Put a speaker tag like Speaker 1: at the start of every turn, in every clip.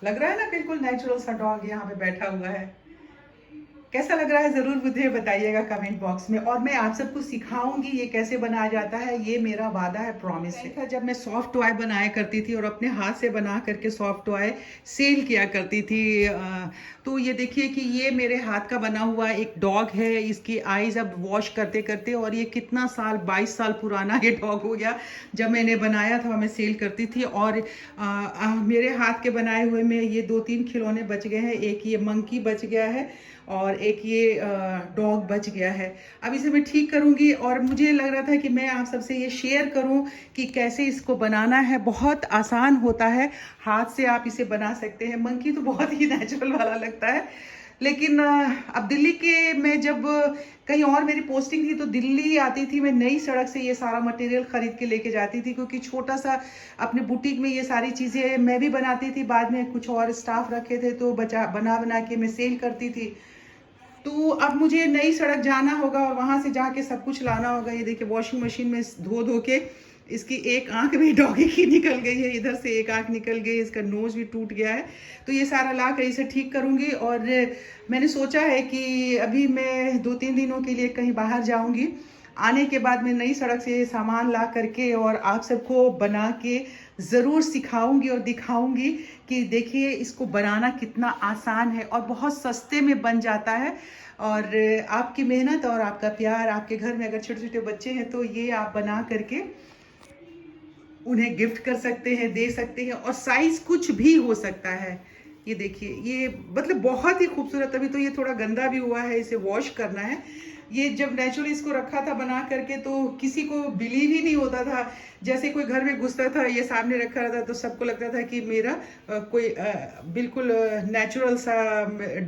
Speaker 1: लग रहा है ना बिल्कुल नेचुरल सा डॉग यहाँ पे बैठा हुआ है। कैसा लग रहा है ज़रूर मुझे बताइएगा कमेंट बॉक्स में। और मैं आप सबको सिखाऊंगी ये कैसे बनाया जाता है, ये मेरा वादा है, प्रॉमिस है। था जब मैं सॉफ्ट टॉय बनाया करती थी और अपने हाथ से बना करके सॉफ्ट टॉय सेल किया करती थी। तो ये देखिए कि ये मेरे हाथ का बना हुआ एक डॉग है। इसकी आईज अब वॉश करते करते, और ये कितना साल, 22 साल पुराना ये डॉग हो गया। जब मैंने बनाया था मैं सेल करती थी। और मेरे हाथ के बनाए हुए में ये 2-3 खिलौने बच गए हैं। एक ये मंकी बच गया है और एक ये डॉग बच गया है। अब इसे मैं ठीक करूंगी और मुझे लग रहा था कि मैं आप सबसे ये शेयर करूं कि कैसे इसको बनाना है। बहुत आसान होता है, हाथ से आप इसे बना सकते हैं। मंकी तो बहुत ही नेचुरल वाला लगता है, लेकिन अब दिल्ली के में जब कहीं और मेरी पोस्टिंग थी तो दिल्ली आती थी मैं, नई सड़क से ये सारा मटेरियल खरीद के लेके जाती थी, क्योंकि छोटा सा अपने बुटीक में ये सारी चीज़ें मैं भी बनाती थी। बाद में कुछ और स्टाफ रखे थे तो बना बना के मैं सेल करती थी। तो अब मुझे नई सड़क जाना होगा और वहां से जाके सब कुछ लाना होगा। ये देखिए वॉशिंग मशीन में धो धो के इसकी एक आंख भी डॉगी की निकल गई है, इधर से एक आंख निकल गई, इसका नोज भी टूट गया है। तो ये सारा ला कर इसे ठीक करूंगी। और मैंने सोचा है कि अभी मैं 2-3 दिनों के लिए कहीं बाहर जाऊंगी। आने के बाद मैं नई सड़क से सामान ला करके और आप सबको बना के ज़रूर सिखाऊंगी और दिखाऊंगी कि देखिए इसको बनाना कितना आसान है और बहुत सस्ते में बन जाता है। और आपकी मेहनत और आपका प्यार, आपके घर में अगर छोटे छोटे बच्चे हैं तो ये आप बना करके उन्हें गिफ्ट कर सकते हैं, दे सकते हैं। और साइज कुछ भी हो सकता है। ये देखिए, ये मतलब बहुत ही खूबसूरत। अभी तो ये थोड़ा गंदा भी हुआ है, इसे वॉश करना है। ये जब नेचुरली इसको रखा था बना करके तो किसी को बिलीव ही नहीं होता था। जैसे कोई घर में घुसता था, ये सामने रखा रहता तो सबको लगता था कि मेरा कोई बिल्कुल नेचुरल सा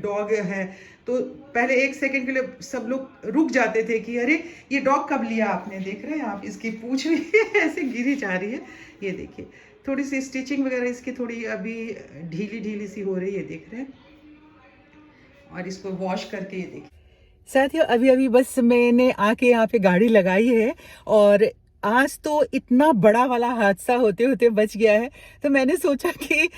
Speaker 1: डॉग है। तो पहले 1 सेकंड के लिए सब लोग रुक जाते थे कि अरे ये डॉग कब लिया आपने। देख रहे हैं आप, इसकी पूंछ भी ऐसे गिरी जा रही है। ये देखिए थोड़ी सी स्टिचिंग वगैरह इसकी थोड़ी अभी ढीली ढीली सी हो रही है, देख रहे हैं। और इसको वॉश करके ये देखिए साथियों, अभी अभी बस मैंने आके यहाँ पे गाड़ी लगाई है और आज तो इतना बड़ा वाला हादसा होते होते बच गया है। तो मैंने सोचा कि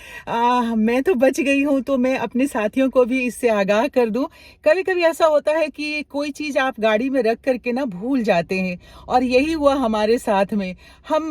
Speaker 1: मैं तो बच गई हूँ तो मैं अपने साथियों को भी इससे आगाह कर दूं। कभी कभी ऐसा होता है कि कोई चीज़ आप गाड़ी में रख करके ना भूल जाते हैं, और यही हुआ हमारे साथ में। हम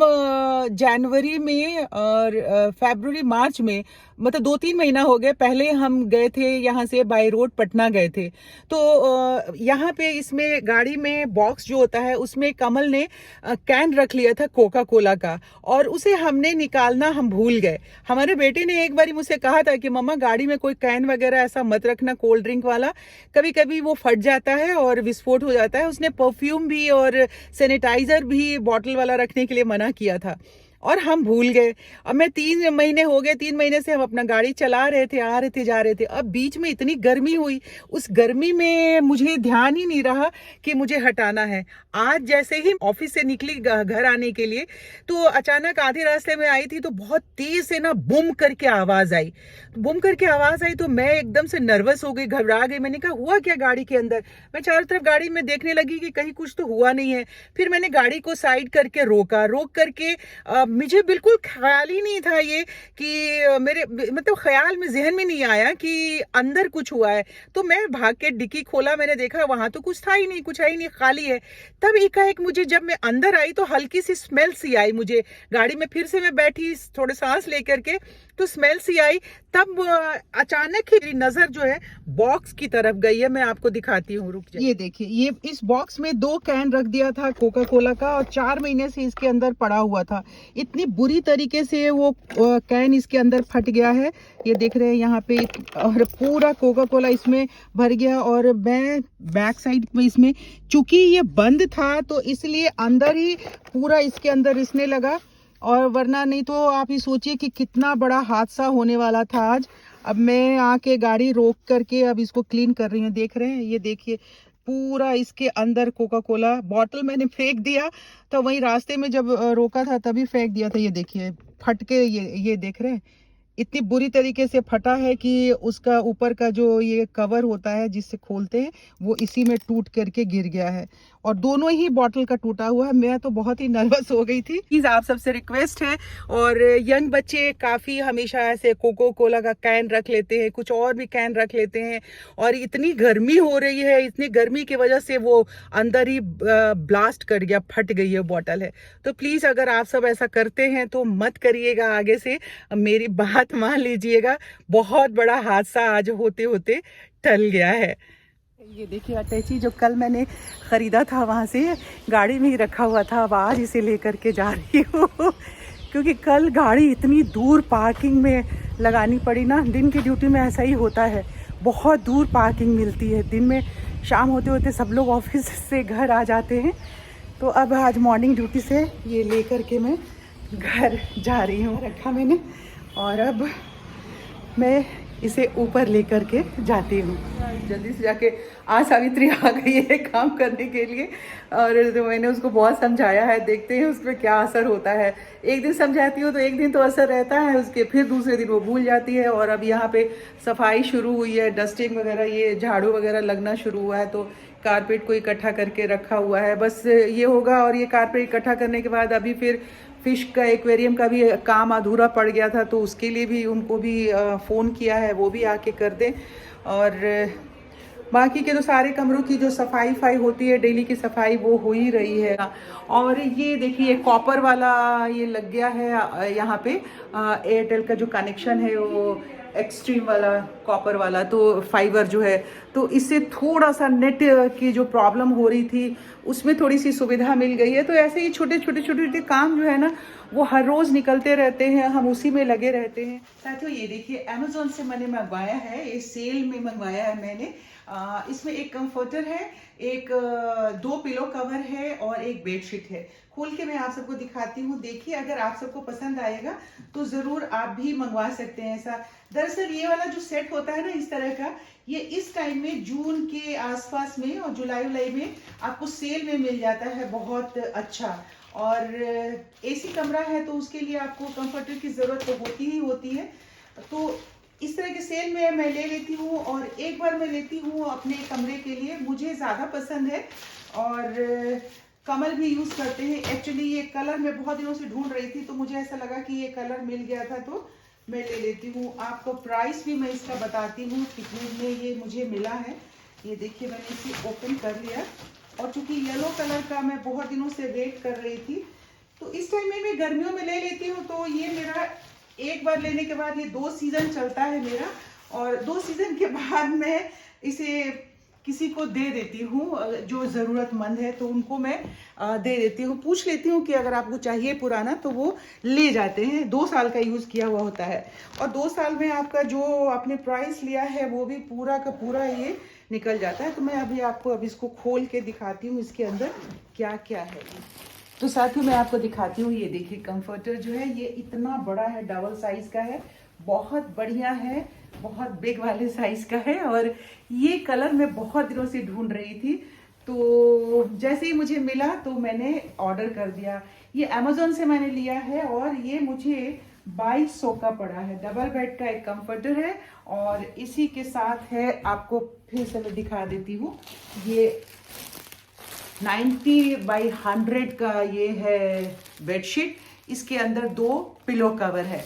Speaker 1: जनवरी में और फरवरी मार्च में, मतलब 2-3 महीना हो गए, पहले हम गए थे यहाँ से बाय रोड पटना गए थे। तो यहाँ पे इसमें गाड़ी में बॉक्स जो होता है उसमें कमल ने कैन रख लिया था कोका कोला का, और उसे हमने निकालना हम भूल गए। हमारे बेटे ने एक बार मुझसे कहा था कि मम्मा गाड़ी में कोई कैन वगैरह ऐसा मत रखना कोल्ड ड्रिंक वाला, कभी कभी वो फट जाता है और विस्फोट हो जाता है। उसने परफ्यूम भी और सैनिटाइजर भी बॉटल वाला रखने के लिए मना किया था और हम भूल गए। अब मैं 3 महीने हो गए, 3 महीने से हम अपना गाड़ी चला रहे थे, आ रहे थे, जा रहे थे। अब बीच में इतनी गर्मी हुई, उस गर्मी में मुझे ध्यान ही नहीं रहा कि मुझे हटाना है। आज जैसे ही ऑफिस से निकली घर आने के लिए, तो अचानक आधे रास्ते में आई थी तो बहुत तेज से ना बुम करके आवाज आई। बुम करके आवाज आई तो मैं एकदम से नर्वस हो गई, घबरा गई। मैंने कहा हुआ क्या गाड़ी के अंदर। मैं चारों तरफ गाड़ी में देखने लगी कि कहीं कुछ तो हुआ नहीं है। फिर मैंने गाड़ी को साइड करके रोक करके मुझे बिल्कुल ख्याल ही नहीं था ये कि मेरे मतलब ख्याल में, जहन में नहीं आया कि अंदर कुछ हुआ है। तो मैं भाग के डिक्की खोला, मैंने देखा वहां तो कुछ था ही नहीं, कुछ है ही नहीं, खाली है। तब एकाएक मुझे, जब मैं अंदर आई तो हल्की सी स्मेल सी आई मुझे गाड़ी में। फिर से मैं बैठी थोड़े सांस लेकर के, तो स्मेल सी आई। तब अचानक ही मेरी नजर जो है बॉक्स की तरफ गई है। मैं आपको दिखाती हूँ, रुक जाइए। ये देखिए, ये इस बॉक्स में 2 कैन रख दिया था कोका कोला का और 4 महीने से इसके अंदर पड़ा हुआ था। इतनी बुरी तरीके से वो कैन इसके अंदर फट गया है। ये देख रहे हैं यहाँ पे, और पूरा कोका कोला इसमें भर गया। और मैं बैक साइड में इसमें, चूंकि ये बंद था तो इसलिए अंदर ही पूरा इसके अंदर रिसने लगा, और वरना नहीं तो आप ही सोचिए कि कितना बड़ा हादसा होने वाला था आज। अब मैं आके गाड़ी रोक करके अब इसको क्लीन कर रही हूँ। देख रहे हैं, ये देखिए पूरा इसके अंदर कोका कोला बॉटल मैंने फेंक दिया। तो वही रास्ते में जब रोका था तभी फेंक दिया था। ये देखिए फट के, ये देख रहे हैं इतनी बुरी तरीके से फटा है कि उसका ऊपर का जो ये कवर होता है जिससे खोलते हैं वो इसी में टूट करके गिर गया है। और दोनों ही बॉटल का टूटा हुआ है। मैं तो बहुत ही नर्वस हो गई थी। प्लीज आप सबसे रिक्वेस्ट है, और यंग बच्चे काफी हमेशा ऐसे कोको कोला का कैन रख लेते हैं, कुछ और भी कैन रख लेते हैं, और इतनी गर्मी हो रही है, इतनी गर्मी की वजह से वो अंदर ही ब्लास्ट कर गया, फट गई है बॉटल है। तो प्लीज अगर आप सब ऐसा करते हैं तो मत करिएगा आगे से, मेरी बात मान लीजिएगा। बहुत बड़ा हादसा आज होते होते टल गया है। ये देखिए अटैची जो कल मैंने ख़रीदा था वहाँ से गाड़ी में ही रखा हुआ था, अब आज इसे लेकर के जा रही हूँ क्योंकि कल गाड़ी इतनी दूर पार्किंग में लगानी पड़ी ना। दिन की ड्यूटी में ऐसा ही होता है, बहुत दूर पार्किंग मिलती है। दिन में शाम होते होते सब लोग ऑफिस से घर आ जाते हैं, तो अब आज मॉर्निंग ड्यूटी से ये लेकर के मैं घर जा रही हूँ। रखा मैंने और अब मैं इसे ऊपर लेकर के जाती हूँ। जल्दी से जाके आज सावित्री आ गई है काम करने के लिए, और तो मैंने उसको बहुत समझाया है, देखते हैं उस पर क्या असर होता है। एक दिन समझाती हूँ तो एक दिन तो असर रहता है उसके, फिर दूसरे दिन वो भूल जाती है। और अब यहाँ पे सफाई शुरू हुई है, डस्टिंग वगैरह, ये झाड़ू वगैरह लगना शुरू हुआ है, तो कारपेट को इकट्ठा करके रखा हुआ है। बस ये होगा, और ये कारपेट इकट्ठा करने के बाद अभी फिर फिश का एक्वेरियम का भी काम अधूरा पड़ गया था, तो उसके लिए भी उनको भी फ़ोन किया है, वो भी आके कर दें। और बाकी के तो सारे कमरों की जो सफाई होती है, डेली की सफाई, वो हो ही रही है। और ये देखिए कॉपर वाला ये लग गया है यहाँ पे, एयरटेल का जो कनेक्शन है वो एक्सट्रीम वाला कॉपर वाला, तो फाइबर जो है, तो इससे थोड़ा सा नेट की जो प्रॉब्लम हो रही थी उसमें थोड़ी सी सुविधा मिल गई है। तो ऐसे ही छोटे छोटे काम जो है ना, वो हर रोज़ निकलते रहते हैं, हम उसी में लगे रहते हैं। साथियों ये देखिए अमेजोन से मैंने मंगवाया है, ये सेल में मंगवाया है मैंने। इसमें एक कंफर्टर है, एक 2 पिलो कवर है और एक बेडशीट है। खोल के मैं आप सबको दिखाती हूँ, देखिए अगर आप सबको पसंद आएगा तो ज़रूर आप भी मंगवा सकते हैं ऐसा। दरअसल ये वाला जो सेट होता है ना इस तरह का, ये इस टाइम में जून के आसपास में और जुलाई में आपको सेल में मिल जाता है, बहुत अच्छा। और एसी कमरा है तो उसके लिए आपको कंफर्टर की ज़रूरत तो होती ही होती है। तो इस तरह के सेल में मैं ले लेती हूँ, और एक बार मैं लेती हूँ अपने कमरे के लिए, मुझे ज़्यादा पसंद है। और कमल भी यूज़ करते हैं। एक्चुअली ये कलर मैं बहुत दिनों से ढूंढ रही थी, तो मुझे ऐसा लगा कि ये कलर मिल गया था तो मैं ले लेती हूँ। आपको प्राइस भी मैं इसका बताती हूँ कितने में ये मुझे मिला है। ये देखिए मैंने इसे ओपन कर लिया, और चूंकि येलो कलर का मैं बहुत दिनों से वेट कर रही थी, तो इस टाइम में मैं गर्मियों में ले लेती हूँ। तो ये मेरा एक बार लेने के बाद ये 2 सीज़न चलता है मेरा, और 2 सीज़न के बाद मैं इसे किसी को दे देती हूँ जो ज़रूरतमंद है, तो उनको मैं दे देती हूँ। पूछ लेती हूँ कि अगर आपको चाहिए पुराना तो वो ले जाते हैं। 2 साल का यूज़ किया हुआ होता है, और 2 साल में आपका जो आपने प्राइस लिया है वो भी पूरा का पूरा ये निकल जाता है। तो मैं अभी आपको इसको खोल के दिखाती हूँ इसके अंदर क्या क्या है। तो साथियों मैं आपको दिखाती हूँ, ये देखिए कंफर्टर जो है ये इतना बड़ा है, डबल साइज का है, बहुत बढ़िया है, बहुत बिग वाले साइज का है। और ये कलर मैं बहुत दिनों से ढूंढ रही थी, तो जैसे ही मुझे मिला तो मैंने ऑर्डर कर दिया। ये अमेजोन से मैंने लिया है, और ये मुझे 2200 का पड़ा है। डबल बेड का एक कंफर्टर है, और इसी के साथ है, आपको फिर से मैं दिखा देती हूँ, ये 90x100 का ये है बेडशीट। इसके अंदर 2 पिलो कवर है।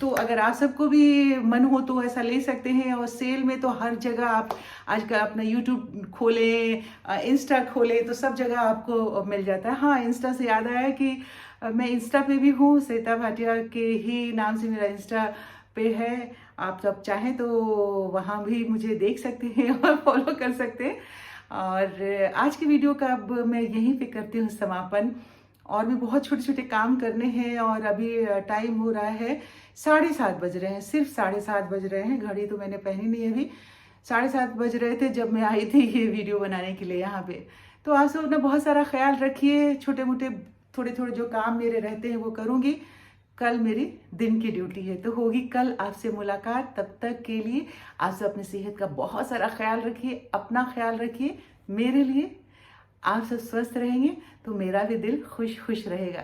Speaker 1: तो अगर आप सबको भी मन हो तो ऐसा ले सकते हैं। और सेल में तो हर जगह आप आजकल अपना यूट्यूब खोलें, इंस्टा खोलें, तो सब जगह आपको मिल जाता है। हाँ, इंस्टा से याद आया कि मैं इंस्टा पे भी हूँ, श्वेता भाटिया के ही नाम से मेरा इंस्टा पे है। आप सब चाहें तो वहाँ भी मुझे देख सकते हैं और फॉलो कर सकते हैं। और आज की वीडियो का अब मैं यहीं पे करती हूँ समापन। और भी बहुत छोटे छोटे काम करने हैं, और अभी टाइम हो रहा है 7:30 बज रहे हैं, सिर्फ 7:30 बज रहे हैं। घड़ी तो मैंने पहनी नहीं, अभी 7:30 बज रहे थे जब मैं आई थी ये वीडियो बनाने के लिए यहाँ पे। तो आप सब अपना बहुत सारा ख्याल रखिए। छोटे मोटे थोड़े थोड़े जो काम मेरे रहते हैं वो करूँगी। कल मेरी दिन की ड्यूटी है, तो होगी कल आपसे मुलाकात। तब तक के लिए आप सब अपनी सेहत का बहुत सारा ख्याल रखिए, अपना ख्याल रखिए। मेरे लिए आप सब स्वस्थ रहेंगे तो मेरा भी दिल खुश खुश रहेगा।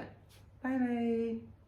Speaker 1: Bye bye.